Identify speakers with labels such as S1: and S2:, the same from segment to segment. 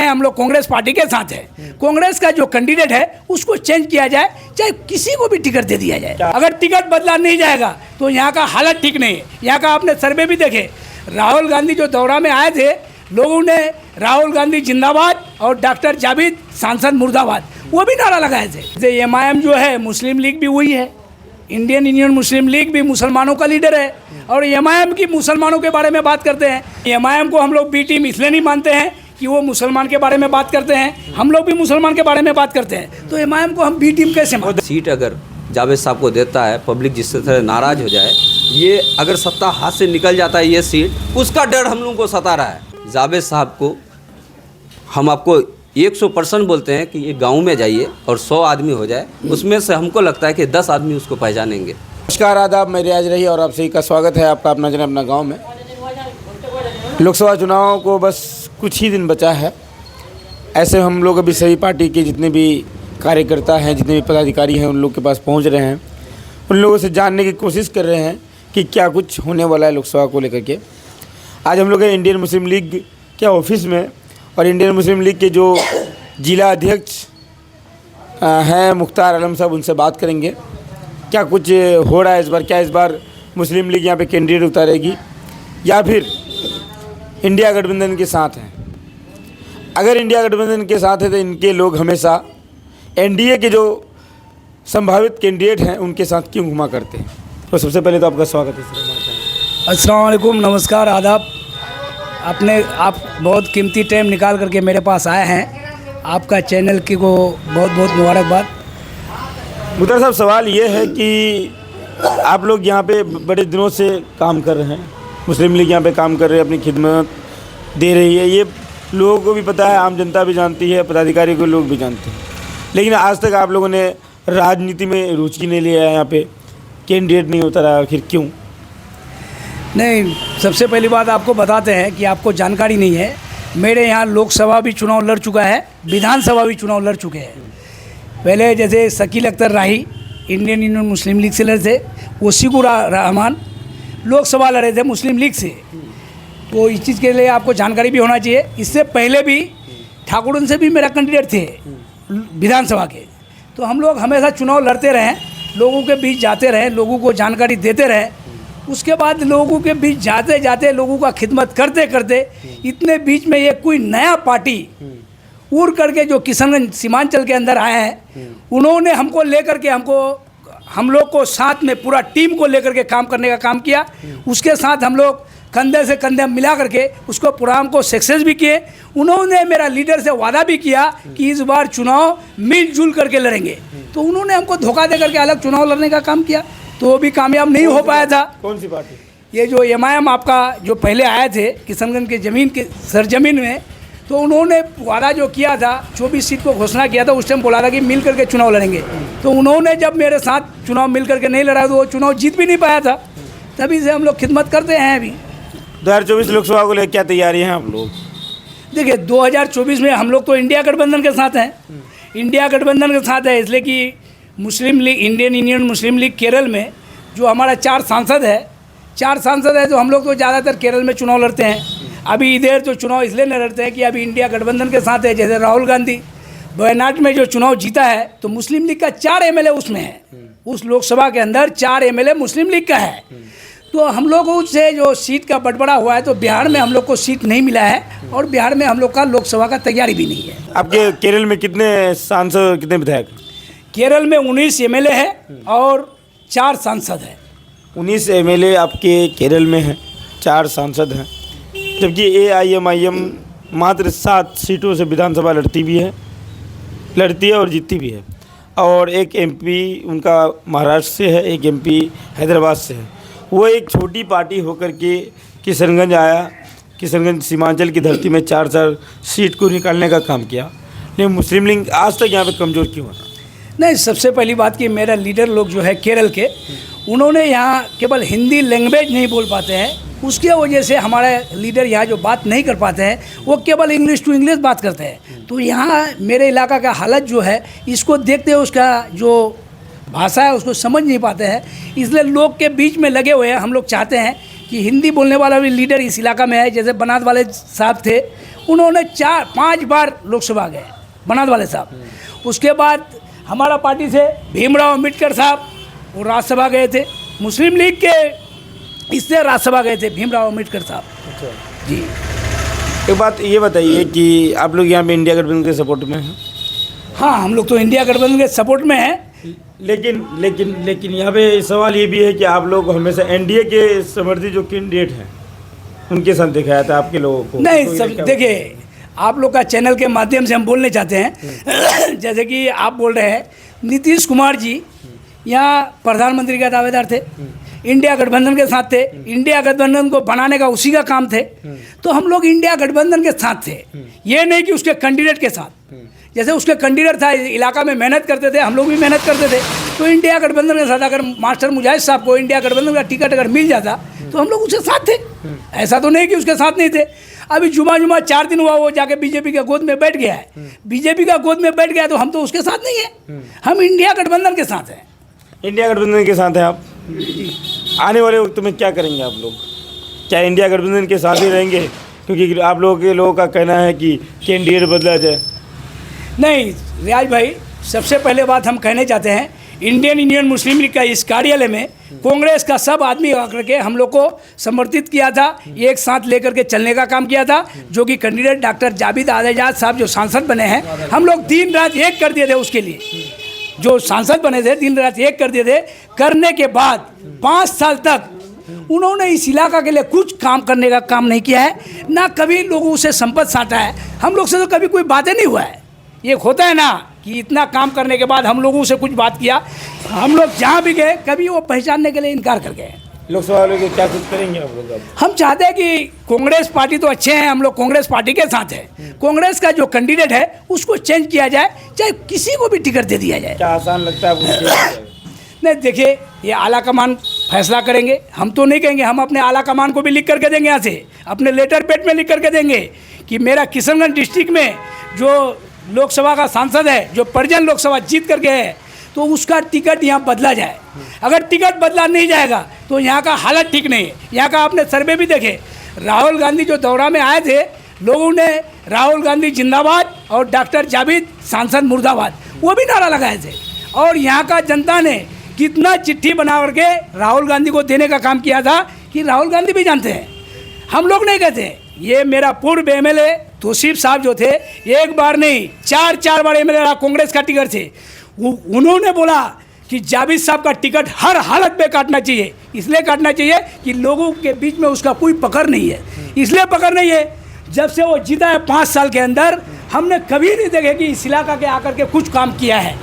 S1: हम लोग कांग्रेस पार्टी के साथ है। कांग्रेस का जो कैंडिडेट है उसको चेंज किया जाए, चाहे किसी को भी टिकट दे दिया जाए। अगर टिकट बदला नहीं जाएगा तो यहाँ का हालत ठीक नहीं है। यहाँ का आपने सर्वे भी देखे, राहुल गांधी जो दौरा में आए थे, लोगों ने राहुल गांधी जिंदाबाद और डॉक्टर जावेद सांसद मुर्दाबाद वो भी नारा लगाए थे। जैसे एमआईएम जो है, मुस्लिम लीग भी वही है, इंडियन यूनियन मुस्लिम लीग भी मुसलमानों का लीडर है और एमआईएम की मुसलमानों के बारे में बात करते हैं। एमआईएम को हम लोग बी टीम इसलिए नहीं मानते हैं कि वो मुसलमान के बारे में बात करते हैं, हम लोग भी मुसलमान के बारे में बात करते हैं, तो एमआईएम को हम बी टीम कैसे मानते हैं?
S2: सीट अगर जावेद साहब को देता है, पब्लिक जिससे तरह नाराज़ हो जाए, ये अगर सत्ता हाथ से निकल जाता है ये सीट, उसका डर हम लोगों को सता रहा है। जावेद साहब को हम आपको 100% बोलते हैं कि ये गांव में जाइए और 100 आदमी हो जाए, उसमें से हमको लगता है कि 10 आदमी उसको पहचानेंगे।
S3: नमस्कार, आदाब, मैं रियाज रही और आप सभी का स्वागत है आपका अपना जन अपना गांव में। लोकसभा चुनाव को बस कुछ ही दिन बचा है। ऐसे हम लोग अभी सभी पार्टी के जितने भी कार्यकर्ता हैं, जितने भी पदाधिकारी हैं, उन लोग के पास पहुंच रहे हैं, उन लोगों से जानने की कोशिश कर रहे हैं कि क्या कुछ होने वाला है लोकसभा को लेकर के। आज हम लोग हैं इंडियन मुस्लिम लीग के ऑफिस में और इंडियन मुस्लिम लीग के जो जिला अध्यक्ष हैं मुख्तार आलम साहब, उनसे बात करेंगे क्या कुछ हो रहा है इस बार। क्या इस बार मुस्लिम लीग यहाँ पे कैंडिडेट उतारेगी या फिर इंडिया गठबंधन के साथ हैं? अगर इंडिया गठबंधन के साथ है तो इनके लोग हमेशा एनडीए के जो संभावित कैंडिडेट हैं उनके साथ क्यों घुमा करते हैं? तो सबसे पहले तो आपका स्वागत है सर।
S1: अस्सलाम वालेकुम, नमस्कार, आदाब। आप बहुत कीमती टाइम निकाल करके मेरे पास आए हैं, आपका चैनल की को बहुत बहुत मुबारकबाद।
S3: मुख्तार साहब, सवाल ये है कि आप लोग यहाँ पे बड़े दिनों से काम कर रहे हैं, मुस्लिम लीग यहाँ पे काम कर रहे हैं, अपनी खिदमत दे रही है, ये लोगों को भी पता है, आम जनता भी जानती है, पदाधिकारी को लोग भी जानते हैं, लेकिन आज तक आप लोगों ने राजनीति में रुचि नहीं लिया है, यहाँ पे कैंडिडेट नहीं होता रहा, आखिर क्यों?
S1: नहीं, सबसे पहली बात आपको बताते हैं कि आपको जानकारी नहीं है, मेरे यहाँ लोकसभा भी चुनाव लड़ चुका है, विधानसभा भी चुनाव लड़ चुके हैं। पहले जैसे शकील अख्तर राही इंडियन यूनियन मुस्लिम लीग से लड़े थे, वो सिकुर रहमान लोकसभा लड़े थे मुस्लिम लीग से, तो इस चीज़ के लिए आपको जानकारी भी होना चाहिए। इससे पहले भी ठाकुर से भी मेरा कैंडिडेट थे विधानसभा के, तो हम लोग हमेशा चुनाव लड़ते रहे, लोगों के बीच जाते रहे, लोगों को जानकारी देते रहे। उसके बाद लोगों के बीच जाते जाते लोगों का खिदमत करते करते इतने बीच में ये कोई नया पार्टी उड़ करके जो किशनगंज सीमांचल के अंदर आए हैं, उन्होंने हमको लेकर के हम लोग को साथ में पूरा टीम को लेकर के काम करने का काम किया। उसके साथ हम लोग कंधे से कंधे मिला करके उसको प्रोग्राम को सक्सेस भी किए। उन्होंने मेरा लीडर से वादा भी किया कि इस बार चुनाव मिलजुल करके लड़ेंगे, तो उन्होंने हमको धोखा दे करके अलग चुनाव लड़ने का काम किया, तो वो भी कामयाब नहीं हो पाया था।
S3: कौन सी पार्टी?
S1: ये जो एमआईएम आपका जो पहले आए थे किशनगंज के ज़मीन के सरजमीन में, तो उन्होंने वादा जो किया था 24 सीट को घोषणा किया था, उस टाइम बोला था कि मिल करके चुनाव लड़ेंगे, तो उन्होंने जब मेरे साथ चुनाव मिल करके नहीं लड़ा तो वो चुनाव जीत भी नहीं पाया था। तभी से हम लोग खिदमत करते हैं। अभी
S3: 2024 लोकसभा को लेकर क्या तैयारी है आप लोग?
S1: देखिए, 2024 में हम लोग तो इंडिया गठबंधन के साथ हैं, इंडिया गठबंधन के साथ है, इसलिए कि मुस्लिम लीग इंडियन यूनियन मुस्लिम लीग केरल में जो हमारा 4 सांसद है, तो हम लोग तो ज़्यादातर केरल में चुनाव लड़ते हैं। अभी इधर जो चुनाव इसलिए नहीं लड़ते हैं कि अभी इंडिया गठबंधन के साथ है। जैसे राहुल गांधी वायनाड में जो चुनाव जीता है, तो मुस्लिम लीग का 4 एमएलए उसमें है, उस लोकसभा के अंदर 4 एमएलए मुस्लिम लीग का है। तो हम लोगों से जो सीट का बंटवारा हुआ है, तो बिहार में हम लोग को सीट नहीं मिला है और बिहार में हम लोग का लोकसभा का तैयारी भी नहीं है।
S3: आपके केरल में कितने सांसद, कितने विधायक?
S1: केरल में 19 एमएलए है और 4 सांसद हैं।
S3: 19 एमएलए आपके केरल में हैं, 4 सांसद हैं, जबकि एआईएमआईएम मात्र 7 सीटों से विधानसभा लड़ती है और जीतती भी है, और एक एमपी उनका महाराष्ट्र से है, एक एमपी हैदराबाद से है। वो एक छोटी पार्टी होकर के किशनगंज आया, किशनगंज सीमांचल की धरती में 4 सीट को निकालने का काम किया, लेकिन मुस्लिम लीग आज तक यहाँ पे कमज़ोर क्यों है?
S1: नहीं, सबसे पहली बात कि मेरा लीडर लोग जो है केरल के, उन्होंने यहाँ केवल हिंदी लैंग्वेज नहीं बोल पाते हैं, उसके वजह से हमारे लीडर यहाँ जो बात नहीं कर पाते हैं, वो केवल इंग्लिश टू इंग्लिश बात करते हैं। तो यहाँ मेरे इलाका का हालत जो है, इसको देखते हुए उसका जो भाषा है उसको समझ नहीं पाते हैं, इसलिए लोग के बीच में लगे हुए हैं। हम लोग चाहते हैं कि हिंदी बोलने वाला भी लीडर इस इलाका में है। जैसे बनात वाले साहब थे, उन्होंने 4-5 बार लोकसभा गए बनाद वाले साहब। उसके बाद हमारा पार्टी से भीमराव अम्बेडकर साहब वो राज्यसभा गए थे, मुस्लिम लीग के इससे राज्यसभा गए थे भीमराव अम्बेडकर साहब जी।
S3: एक बात ये बताइए कि आप लोग यहाँ पे इंडिया गठबंधन के सपोर्ट में हैं?
S1: हाँ, हम लोग तो इंडिया गठबंधन के सपोर्ट में हैं।
S3: लेकिन यहाँ पे सवाल ये भी है कि आप लोग हमेशा एनडीए के समर्थी जो कैंडिडेट हैं उनके साथ दिखाया था आपके लोगों को।
S1: नहीं
S3: तो
S1: सब देखिए, आप लोग का चैनल के माध्यम से हम बोलने चाहते हैं जैसे कि आप बोल रहे हैं नीतीश कुमार जी यहाँ प्रधानमंत्री का दावेदार थे, इंडिया गठबंधन के साथ थे, इंडिया गठबंधन को बनाने का उसी का काम थे, तो हम लोग इंडिया गठबंधन के साथ थे। ये नहीं कि उसके कैंडिडेट के साथ, जैसे उसके कैंडिडेट था इलाका में मेहनत करते थे, हम लोग भी मेहनत करते थे, तो इंडिया गठबंधन के साथ अगर मास्टर मुजाहिद साहब को इंडिया गठबंधन का टिकट अगर मिल जाता तो हम लोग उसके साथ थे। ऐसा तो नहीं कि उसके साथ नहीं थे। अभी जुमा 4 दिन हुआ वो जाके बीजेपी के गोद में बैठ गया है, बीजेपी का गोद में बैठ गया तो हम तो उसके साथ नहीं है, हम इंडिया गठबंधन के साथ हैं।
S3: इंडिया गठबंधन के साथ हैं आप? आने वाले वक्त में क्या करेंगे आप लोग? क्या इंडिया गठबंधन के साथ ही रहेंगे? क्योंकि आप लोगों का कहना है कि कैंडिडेट बदला जाए।
S1: नहीं रियाज भाई, सबसे पहले बात हम कहने चाहते हैं, इंडियन यूनियन मुस्लिम लीग का इस कार्यालय में कांग्रेस का सब आदमी आकर के हम लोग को समर्थित किया था, एक साथ लेकर के चलने का काम किया था। जो कि कैंडिडेट डॉक्टर जावेद आज़ाद साहब जो सांसद बने हैं, हम लोग दिन रात एक कर दिए थे उसके लिए। जो सांसद बने थे दिन रात एक कर दिए थे। करने के बाद 5 साल तक उन्होंने इस इलाका के लिए कुछ काम करने का काम नहीं किया है, ना कभी लोगों से संपत्ति साटा है। हम लोग से तो कभी कोई बातें नहीं हुआ है। ये होता है ना कि इतना काम करने के बाद हम लोगों से कुछ बात किया, हम लोग जहाँ भी गए कभी वो पहचानने के लिए इनकार कर गए।
S3: लोकसभा वालों को क्या कुछ करेंगे आप लोग?
S1: हम चाहते हैं कि कांग्रेस पार्टी तो अच्छे हैं, हम लोग कांग्रेस पार्टी के साथ हैं। कांग्रेस का जो कैंडिडेट है उसको चेंज किया जाए, चाहे किसी को भी टिकट दे दिया जाए।
S3: क्या आसान लगता है आपको?
S1: नहीं देखिए, ये आला कमान फैसला करेंगे, हम तो नहीं कहेंगे। हम अपने आला कमान को भी लिख करके देंगे, यहाँ से अपने लेटर पैड में लिख करके देंगे कि मेरा किशनगंज डिस्ट्रिक्ट में जो लोकसभा का सांसद है, जो परिजन लोकसभा जीत करके है, तो उसका टिकट यहाँ बदला जाए। अगर टिकट बदला नहीं जाएगा तो यहाँ का हालत ठीक नहीं है। यहाँ का आपने सर्वे भी देखे, राहुल गांधी जो दौरा में आए थे, लोगों ने राहुल गांधी जिंदाबाद और डॉक्टर जावेद सांसद मुर्दाबाद वो भी नारा लगाए थे। और यहाँ का जनता ने कितना चिट्ठी बना करके राहुल गांधी को देने का काम किया था कि राहुल गांधी भी जानते हैं, हम लोग नहीं कहते। ये मेरा पूर्व एमएलए तौसीफ साहब जो थे, एक बार नहीं 4 बार एमएलए रहा, कांग्रेस का टिकट थे। उन्होंने बोला कि जावेद साहब का टिकट हर हालत में काटना चाहिए। इसलिए काटना चाहिए कि लोगों के बीच में उसका कोई पकड़ नहीं है। इसलिए पकड़ नहीं है, जब से वो जीता है 5 साल के अंदर हमने कभी नहीं देखे कि इस इलाका के आकर के कुछ काम किया है।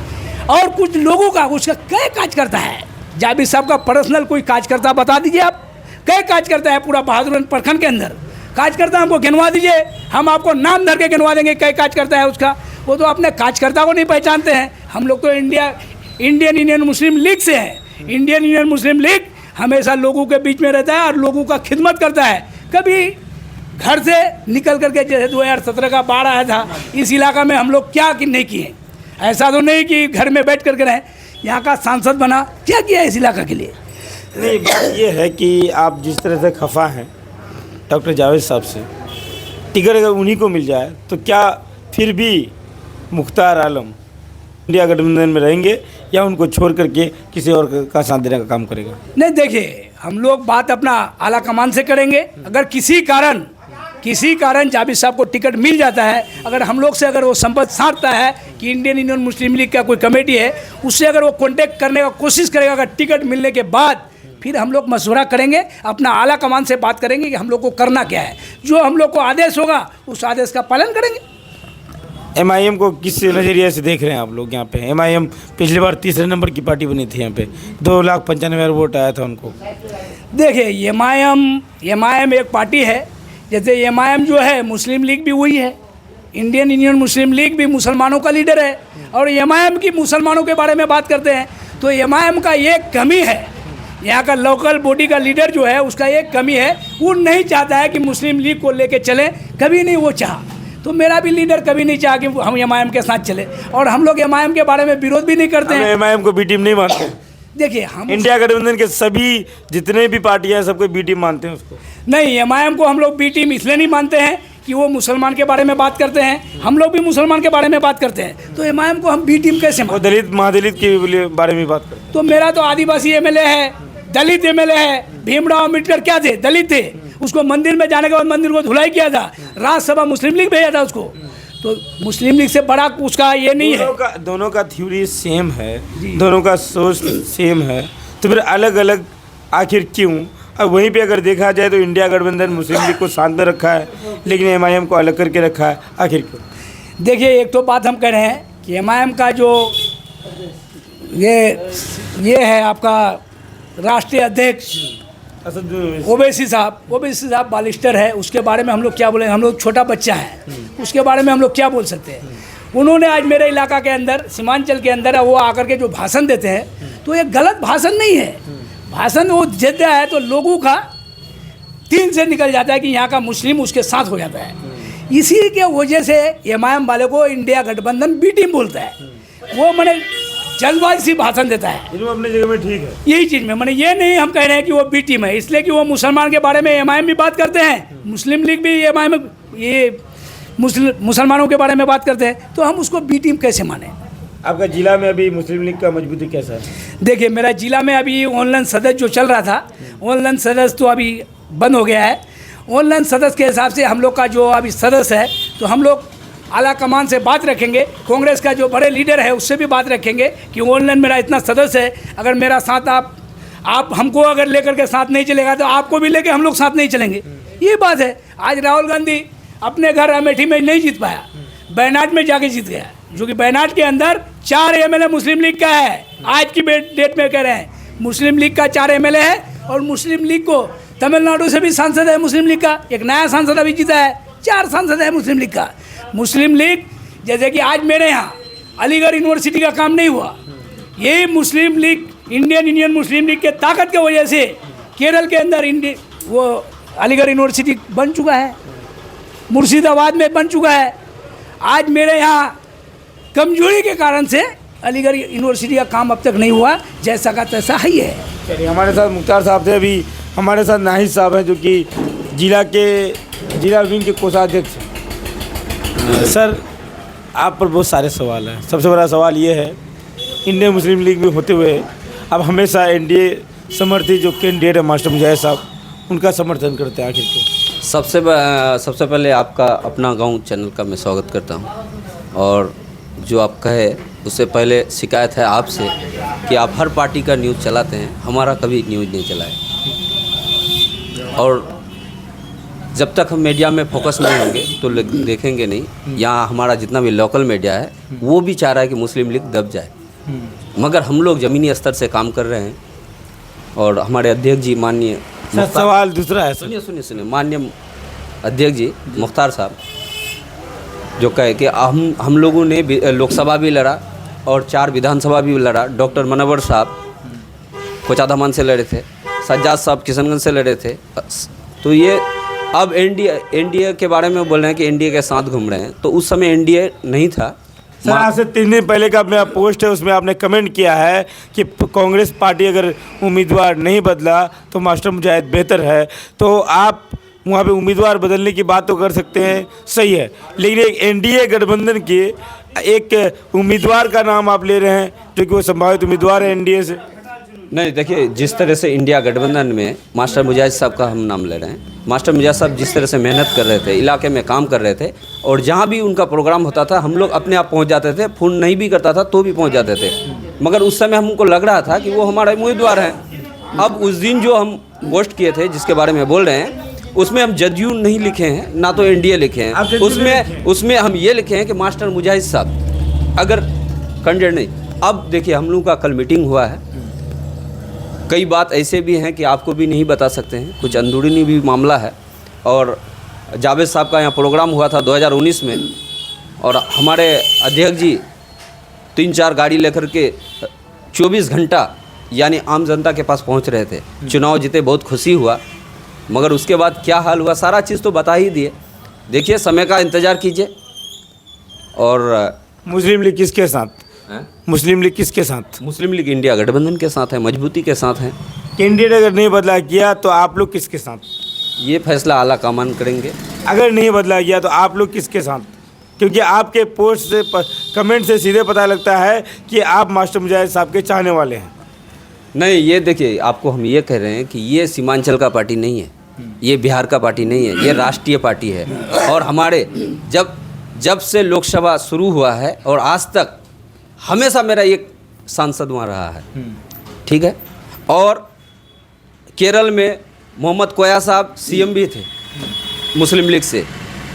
S1: और कुछ लोगों का उसका क्या काज करता है, जावेद साहब का पर्सनल कोई काज करता बता दीजिए आप, क्या काज करता है पूरा बहादुरगंज प्रखंड के अंदर काज करता है, हमको गिनवा दीजिए, हम आपको नाम धर के गिनवा देंगे क्या काज करता है उसका। वो तो अपने कार्यकर्ता को नहीं पहचानते हैं। हम लोग तो इंडियन यूनियन मुस्लिम लीग से हैं। इंडियन यूनियन मुस्लिम लीग हमेशा लोगों के बीच में रहता है और लोगों का खिदमत करता है। कभी घर से निकल करके जैसे 2017 का बाढ़ आया था, इस इलाका में हम लोग क्या कि नहीं किए। ऐसा तो नहीं कि घर में बैठ करके रहें, यहाँ का सांसद बना, क्या किया इस इलाका के लिए।
S3: नहीं, बात ये है कि आप जिस तरह से खफा हैं डॉक्टर जावेद साहब से, टिकट अगर उन्हीं को मिल जाए तो क्या फिर भी मुख्तार आलम इंडिया गठबंधन में रहेंगे या उनको छोड़ करके किसी और का साथ देने का काम करेगा?
S1: नहीं देखिए, हम लोग बात अपना आला कमान से करेंगे। अगर किसी कारण जावेद साहब को टिकट मिल जाता है, अगर हम लोग से अगर वो संपर्क साधता है कि इंडियन यूनियन मुस्लिम लीग का कोई कमेटी है, उससे अगर वो कांटेक्ट करने का कोशिश करेगा, अगर टिकट मिलने के बाद फिर हम लोग मशवरा करेंगे, अपना आला कमान से बात करेंगे कि हम लोग को करना क्या है। जो हम लोग को आदेश होगा उस आदेश का पालन करेंगे।
S3: MIM को किस नज़रिए से देख रहे हैं आप लोग यहाँ पे? MIM पिछली बार 3रे नंबर की पार्टी बनी थी, यहाँ पे 2,95,000 वोट आया था उनको।
S1: देखिए MIM एक पार्टी है, जैसे MIM जो है मुस्लिम लीग भी वही है, इंडियन यूनियन मुस्लिम लीग भी मुसलमानों का लीडर है। और MIM की मुसलमानों के बारे में बात करते हैं तो MIM का एक कमी है, यहाँ का लोकल बॉडी का लीडर जो है उसका एक कमी है, वो नहीं चाहता है कि मुस्लिम लीग को लेके चले, कभी नहीं वो चाहा। तो मेरा भी लीडर कभी नहीं चाहा कि हम MIM के साथ चले, और हम लोग MIM के बारे में विरोध भी नहीं करते हैं।
S3: MIM को बी टीम नहीं मानते।
S1: देखिए, हम
S3: इंडिया गठबंधन के सभी जितने भी पार्टियां हैं सबको बी टीम मानते हैं उसको।
S1: नहीं, MIM को हम लोग बी टीम इसलिए नहीं मानते हैं कि वो मुसलमान के बारे में बात करते हैं, हम लोग भी मुसलमान के बारे में बात करते हैं, तो एमआईएम को हम बी टीम कैसे
S3: वो
S1: माने?
S3: दलित महादलित के बारे में बात करते
S1: तो मेरा तो आदिवासी एमएलए है, दलित एमएलए है। भीमराव अम्बेडकर क्या थे? दलित थे। उसको मंदिर में जाने के बाद मंदिर को धुलाई किया था, राज्यसभा मुस्लिम लीग भेजा था उसको। तो मुस्लिम लीग से बड़ा उसका ये नहीं है।
S3: दोनों का थ्योरी सेम है, दोनों का सोच सेम है, तो फिर अलग अलग आखिर क्यों? अब वहीं पे अगर देखा जाए तो इंडिया गठबंधन मुस्लिम लीग को साथ में रखा है, लेकिन एमआईएम को अलग करके रखा है, आखिर क्यों?
S1: देखिए, एक तो बात हम कह रहे हैं कि एमआईएम का जो ये है आपका राष्ट्रीय अध्यक्ष ओवैसी साहब बालिस्टर है, उसके बारे में हम लोग क्या बोलें? हम लोग छोटा बच्चा है, उसके बारे में हम लोग क्या बोल सकते हैं? उन्होंने आज मेरे इलाका के अंदर, सीमांचल के अंदर वो आकर के जो भाषण देते हैं, तो ये गलत भाषण नहीं है। भाषण वो देता है तो लोगों का तीन से निकल जाता है कि यहाँ का मुस्लिम उसके साथ हो जाता है। इसी के वजह से एमआईएम वाले को इंडिया गठबंधन बी टीम बोलता है। वो मैंने जल्दबाजी से भाषण देता है,
S3: अपनी जगह में ठीक है,
S1: यही चीज़ में मैंने ये नहीं हम कह रहे हैं कि वो बी टीम है, इसलिए कि वो मुसलमान के बारे में एमआईएम भी बात करते हैं, मुस्लिम लीग भी एमआईएम ये मुसलमानों के बारे में बात करते हैं, तो हम उसको बी टीम कैसे माने?
S3: आपका जिला में अभी मुस्लिम लीग का मजबूती कैसा है?
S1: देखिए, मेरा जिला में अभी ऑनलाइन सदस्य जो चल रहा था, ऑनलाइन सदस्य तो अभी बंद हो गया है। ऑनलाइन सदस्य के हिसाब से हम लोग का जो अभी सदस्य है, तो हम लोग आला कमान से बात रखेंगे, कांग्रेस का जो बड़े लीडर है उससे भी बात रखेंगे कि ऑनलाइन मेरा इतना सदस्य है, अगर मेरा साथ आप हमको अगर लेकर के साथ नहीं चलेगा तो आपको भी लेके हम लोग साथ नहीं चलेंगे। ये बात है। आज राहुल गांधी अपने घर अमेठी में नहीं जीत पाया, बैनाट में जाके जीत गया, जो कि बैनाट के अंदर 4 एमएलए मुस्लिम लीग का है। आज की डेट में कह रहे हैं मुस्लिम लीग का 4 एमएलए है, और मुस्लिम लीग को तमिलनाडु से भी सांसद है मुस्लिम लीग का, एक नया सांसद अभी जीता है, 4 सांसद है मुस्लिम लीग का। मुस्लिम लीग जैसे कि आज मेरे यहाँ अलीगढ़ यूनिवर्सिटी का काम नहीं हुआ, ये मुस्लिम लीग इंडियन मुस्लिम लीग के ताकत की वजह से केरल के अंदर वो अलीगढ़ यूनिवर्सिटी बन चुका है, मुर्शिदाबाद में बन चुका है। आज मेरे यहाँ कमजोरी के कारण से अलीगढ़ यूनिवर्सिटी का काम अब तक नहीं हुआ, जैसा का तैसा ही है।
S3: चलिए, हमारे साथ मुख्तार साहब थे, अभी हमारे साथ नाहिद साहब हैं जो कि जिला विंग के कोषाध्यक्ष हैं। सर, आप पर बहुत सारे सवाल हैं। सबसे बड़ा सवाल ये है, इंडियन मुस्लिम लीग में होते हुए अब हमेशा एनडीए समर्थी जो कैंडिडेट है मास्टर मुजाहिद साहब, उनका समर्थन करते हैं, आखिर क्यों?
S2: सबसे पहले आपका अपना गांव चैनल का मैं स्वागत करता हूं, और जो आप कहे उससे पहले शिकायत है आपसे कि आप हर पार्टी का न्यूज़ चलाते हैं, हमारा कभी न्यूज़ नहीं चला है, और जब तक हम मीडिया में फोकस नहीं होंगे तो देखेंगे नहीं। यहाँ हमारा जितना भी लोकल मीडिया है वो भी चाह रहा है कि मुस्लिम लीग दब जाए, मगर हम लोग ज़मीनी स्तर से काम कर रहे हैं, और हमारे अध्यक्ष जी माननीय
S3: सवाल दूसरा है,
S2: सुनिए माननीय अध्यक्ष जी मुख्तार साहब जो कहे कि हम लोगों ने लोकसभा भी लड़ा और 4 विधानसभा भी लड़ा। डॉक्टर मनवर साहब कोचाधामान से लड़े थे, सज्जाद साहब किशनगंज से लड़े थे। तो ये अब एनडीए के बारे में बोल रहे हैं कि एनडीए के साथ घूम रहे हैं, तो उस समय एनडीए नहीं था।
S3: सर, आज से 3 दिन पहले का अपना पोस्ट है, उसमें आपने कमेंट किया है कि कांग्रेस पार्टी अगर उम्मीदवार नहीं बदला तो मास्टर मुजाहिद बेहतर है। तो आप वहाँ पे उम्मीदवार बदलने की बात तो कर सकते हैं, सही है, लेकिन एक एनडीए गठबंधन के एक उम्मीदवार का नाम आप ले रहे हैं जो कि वो संभावित उम्मीदवार है एनडीए से।
S2: नहीं, देखिए, जिस तरह से इंडिया गठबंधन में मास्टर मुजाहिद साहब का हम नाम ले रहे हैं, मास्टर मुजाहिद साहब जिस तरह से मेहनत कर रहे थे, इलाके में काम कर रहे थे, और जहाँ भी उनका प्रोग्राम होता था हम लोग अपने आप पहुँच जाते थे, फ़ोन नहीं भी करता था तो भी पहुँच जाते थे, मगर उस समय हमको लग रहा था कि वो हमारे उम्मीदवार हैं। अब उस दिन जो हम पोस्ट किए थे जिसके बारे में बोल रहे हैं, उसमें हम जदयू नहीं लिखे हैं, ना तो एनडीए लिखे हैं, उसमें हम ये लिखे हैं कि मास्टर मुजाहिद साहब अगर कैंडिडेट नहीं। अब देखिए, हम लोगों का कल मीटिंग हुआ है, कई बात ऐसे भी हैं कि आपको भी नहीं बता सकते हैं, कुछ अंदरूनी भी मामला है, और जावेद साहब का यहाँ प्रोग्राम हुआ था 2019 में, और हमारे अध्यक्ष जी 3-4 गाड़ी लेकर के 24 घंटा यानी आम जनता के पास पहुँच रहे थे। चुनाव जीते, बहुत खुशी हुआ, मगर उसके बाद क्या हाल हुआ सारा चीज़ तो बता ही दिए। देखिए, समय का इंतज़ार कीजिए। और
S3: मुस्लिम लीग किसके साथ? मुस्लिम लीग किसके साथ?
S2: मुस्लिम लीग इंडिया गठबंधन के साथ है, मजबूती के साथ है।
S3: कैंडिडेट अगर नहीं बदला किया तो आप लोग किसके साथ?
S2: ये फैसला आला कमान करेंगे।
S3: अगर नहीं बदला गया तो आप लोग किसके साथ? क्योंकि आपके पोस्ट से कमेंट से सीधे पता लगता है कि आप मास्टर मुजाहिद साहब के चाहने वाले हैं।
S2: नहीं, ये देखिए, आपको हम ये कह रहे हैं कि ये सीमांचल का पार्टी नहीं है, ये बिहार का पार्टी नहीं है, ये राष्ट्रीय पार्टी है। और हमारे जब से लोकसभा शुरू हुआ है और आज तक हमेशा मेरा एक सांसद वहाँ रहा है, ठीक है। और केरल में मोहम्मद कोया साहब सीएम भी थे मुस्लिम लीग से।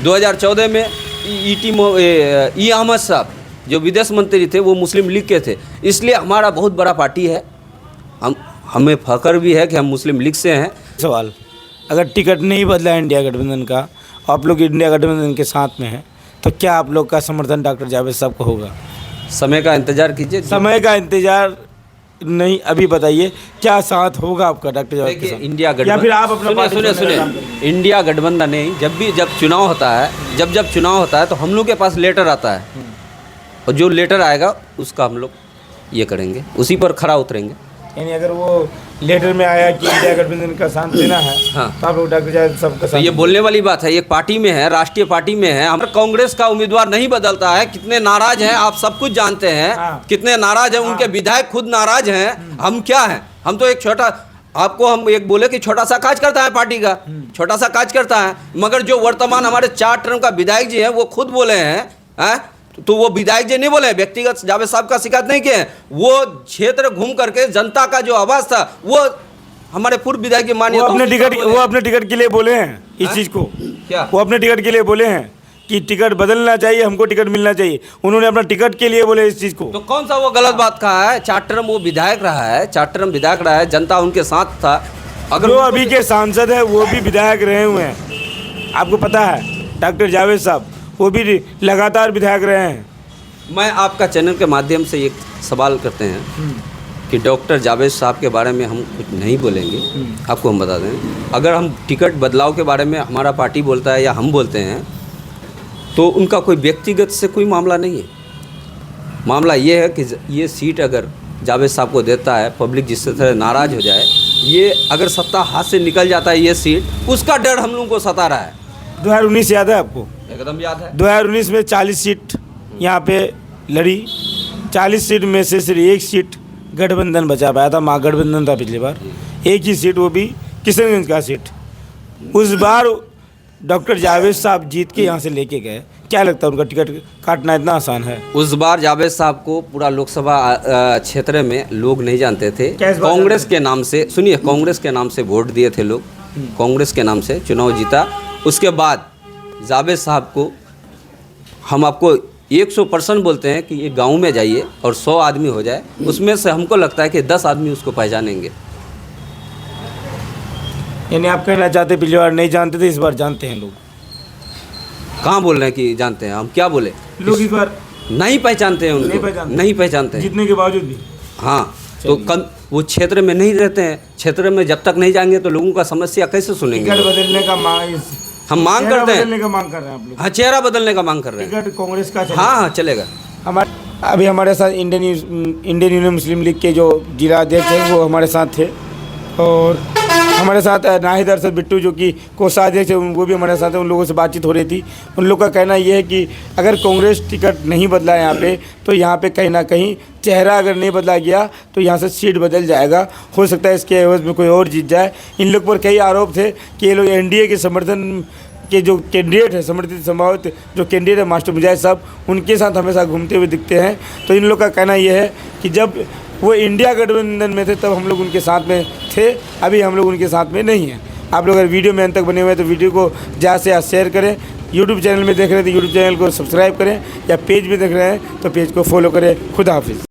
S2: 2014 में ई अहमद साहब जो विदेश मंत्री थे वो मुस्लिम लीग के थे। इसलिए हमारा बहुत बड़ा पार्टी है, हमें फख्र भी है कि हम मुस्लिम लीग से हैं।
S3: सवाल, अगर टिकट नहीं बदला है इंडिया गठबंधन का, आप लोग इंडिया गठबंधन के साथ में हैं, तो क्या आप लोग का समर्थन डॉक्टर जावेद साहब को होगा?
S2: समय का इंतजार कीजिए।
S3: समय का इंतजार नहीं, अभी बताइए क्या साथ होगा आपका डॉक्टर जावेद के साथ?
S2: इंडिया गठबंधन,
S3: या फिर आप अपना
S2: सुनिए, इंडिया गठबंधन नहीं, जब चुनाव होता है, जब चुनाव होता है तो हम लोग के पास लेटर आता है, और जो लेटर आएगा उसका हम लोग ये करेंगे, उसी पर खरा उतरेंगे।
S3: यानी अगर वो लेटर में आया कि इंडिया गठबंधन का साथ देना है,
S2: हाँ,
S3: तो आप लोग डॉक्टर जावेद साहब का
S2: तो
S3: साथ?
S2: ये बोलने वाली बात है, एक पार्टी में है, राष्ट्रीय पार्टी में है। हम कांग्रेस का उम्मीदवार नहीं बदलता है, कितने नाराज हैं आप सब कुछ जानते हैं।
S3: हाँ।
S2: कितने नाराज हैं, उनके विधायक खुद नाराज हैं। हम क्या हैं, हम तो एक छोटा, आपको हम एक बोले कि छोटा सा काज करता है पार्टी का, छोटा सा काज करता है, मगर जो वर्तमान हमारे 4 टर्म का विधायक जी हैं वो खुद बोले हैं, तो वो विधायक जी नहीं बोले, व्यक्तिगत जावेद साहब का शिकायत नहीं किए हैं, वो क्षेत्र घूम करके जनता का जो आवाज था वो हमारे पूर्व विधायक की मानिए,
S3: वो अपने टिकट के लिए बोले हैं इस चीज़ को।
S2: क्या
S3: वो अपने टिकट के लिए बोले हैं कि टिकट बदलना चाहिए, हमको टिकट मिलना चाहिए, उन्होंने अपना टिकट के लिए बोले इस चीज़ को।
S2: तो कौन सा वो गलत बात कहा है? 4 टर्म वो विधायक रहा है, 4 टर्म विधायक रहा है, जनता उनके साथ था। अगर
S3: जो अभी के सांसद है वो भी विधायक रहे हुए हैं, आपको पता है डॉक्टर जावेद साहब वो भी लगातार विधायक रहे हैं।
S2: मैं आपका चैनल के माध्यम से एक सवाल करते हैं कि डॉक्टर जावेद साहब के बारे में हम कुछ नहीं बोलेंगे, आपको हम बता दें। अगर हम टिकट बदलाव के बारे में हमारा पार्टी बोलता है या हम बोलते हैं तो उनका कोई व्यक्तिगत से कोई मामला नहीं है। मामला ये है कि ये सीट अगर जावेद साहब को देता है, पब्लिक जिससे तरह नाराज़ हो जाए, ये अगर सत्ता हाथ से निकल जाता है ये सीट, उसका डर हम लोगों को सता रहा है।
S3: 2019 याद है आपको?
S2: एकदम याद है।
S3: 2019 में 40 सीट यहाँ पे लड़ी, 40 सीट में से सिर्फ 1 सीट गठबंधन बचा पाया था, महागठबंधन था पिछली बार, 1 ही सीट, वो भी किशनगंज का सीट। उस बार डॉक्टर जावेद साहब जीत के यहाँ से लेके गए। क्या लगता है उनका टिकट काटना इतना आसान है?
S2: उस बार जावेद साहब को पूरा लोकसभा क्षेत्र में लोग नहीं जानते थे। कांग्रेस के नाम से, सुनिए, कांग्रेस के नाम से वोट दिए थे लोग, कांग्रेस के नाम से चुनाव जीता। उसके बाद जावेद साहब को हम आपको 100% बोलते हैं कि ये गांव में जाइए और 100 आदमी हो जाए, उसमें से हमको लगता है कि 10 आदमी उसको पहचानेंगे।
S3: यानी आप कहना चाहते पिछली बार नहीं जानते थे, इस बार जानते हैं लोग?
S2: कहाँ बोल रहे हैं कि जानते हैं? हम क्या बोले?
S3: लोग इस बार
S2: नहीं पहचानते हैं उनको, नहीं पहचानते हैं,
S3: जीतने के बावजूद भी।
S2: हाँ, तो वो क्षेत्र में नहीं रहते हैं, क्षेत्र में जब तक नहीं जाएंगे तो लोगों का समस्या कैसे सुनेंगे?
S3: टिकट बदलने का
S2: हम मांग करते हैं,
S3: बदलने का मांग कर रहे हैं आप लोग?
S2: हाँ, चेहरा बदलने का मांग कर रहे हैं।
S3: टिकट कांग्रेस का
S2: हाँ हाँ चलेगा।
S3: अभी हमारे साथ इंडियन यूनियन मुस्लिम लीग के जो जिला अध्यक्ष हैं वो हमारे साथ थे, और हमारे साथ नाहिद अरशद बिट्टू जो कि कोषाध्यक्ष है वो भी हमारे साथ हैं। उन लोगों से बातचीत हो रही थी। उन लोग का कहना ये है कि अगर कांग्रेस टिकट नहीं बदला यहाँ पे तो यहाँ पे कहीं ना कहीं चेहरा अगर नहीं बदला गया तो यहाँ से सीट बदल जाएगा, हो सकता है इसके एवज में कोई और जीत जाए। इन लोग पर कई आरोप थे कि ये लोग एनडीए के समर्थन के जो कैंडिडेट है, समर्थित संभावित जो कैंडिडेट है मास्टर मुजाहिद साहब, उनके साथ हमेशा घूमते हुए दिखते हैं। तो इन लोग का कहना यह है कि जब वो इंडिया गठबंधन में थे तब हम लोग उनके साथ में थे, अभी हम लोग उनके साथ में नहीं हैं। आप लोग अगर वीडियो में अंत तक बने हुए हैं तो वीडियो को ज़्यादा से ज़्यादा शेयर करें। यूट्यूब चैनल में देख रहे हैं तो यूट्यूब चैनल को सब्सक्राइब करें, या पेज में देख रहे हैं तो पेज को फॉलो करें। खुदा हाफिज़।